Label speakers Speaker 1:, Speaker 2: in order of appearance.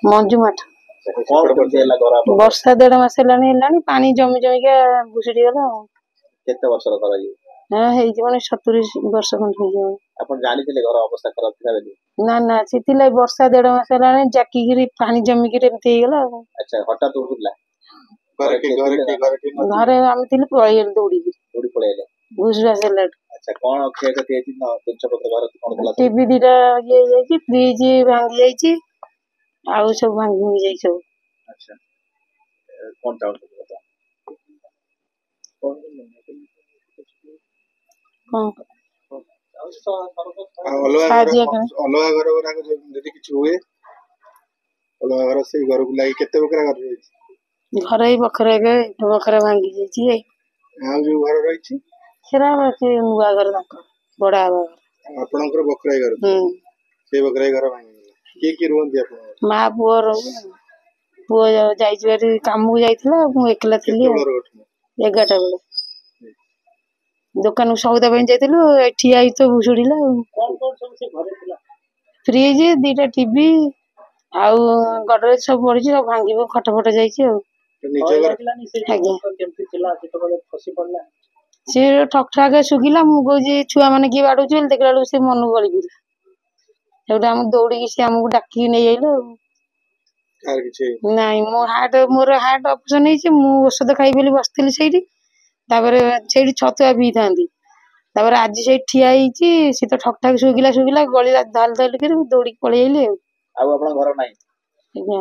Speaker 1: मंजू मठ वर्षा 1.5 मास है पानी जमी जमिका भुसुड़ी गला
Speaker 2: केते वर्ष ର घर
Speaker 1: हाँ है जीवन 70 वर्ष खंड हो जीवन
Speaker 2: अपन जानि थिले घर अवस्था खराब थिला बेली
Speaker 1: ना ना सिथिले वर्षा 1.5 मास है जाकी गिरी पानी जमी गिरी एमती हे गला
Speaker 2: अच्छा हठात उठला
Speaker 1: घरे हम थिले पळेल दौड़ी
Speaker 2: पळेले
Speaker 1: बुझवा सेलेट
Speaker 2: अच्छा कोन क्षय क्षति हेछि न पंच पत्र घर कोन होला
Speaker 1: टीवी दिटा ये जाई फ्रिज भांगी जाई आउ सब भांगी जाई सब
Speaker 2: अच्छा कोन चाउल बता
Speaker 3: अलगा घर गुराक जदि किछ हुए अलगा घर से घर को लागि केते बकरा घर रही
Speaker 1: घर ही बखरे के बखरा भांगी जाई छी
Speaker 3: आ जो घर रही छी
Speaker 1: सेरा से नुआ घर तक बड़ा घर
Speaker 3: आपनकर बकरा घर से बकरा घर भांगी के रोंदी आपन
Speaker 1: मां पुओ रो पुओ जाई छी काम को जाईथला मु एकला थिली 11टा बेले दुकान सौदा पे जाइलु ठिया तो भुसुड़ीला
Speaker 2: कौन सब से घरे थिला
Speaker 1: फ्रिज 2टा टीवी आउ गडरेज सब पड़ी सब भांगी खट फट जाई
Speaker 2: निजे घर केमती थिला से तो बले फसी पड़ला
Speaker 1: से ठक ठाक सुगिला मु कहजी छुआ माने की बाडू चल देखला से मनु गली बिला सेटा हम दौड़ी की से हमको डाकी नै आइलो
Speaker 3: कार किछ
Speaker 1: नाही मोर हार्ट ऑपरेशन है मु औषध खाई बेली बसथिली सेठी तापर सेठी छतुआ पी थांदी तापर आज से ठिया हिची से तो ठक ठाक सुगिला गली धाल धाल कर दौड़ी पळेइली
Speaker 2: आ अपन घर नाही
Speaker 1: आज्ञा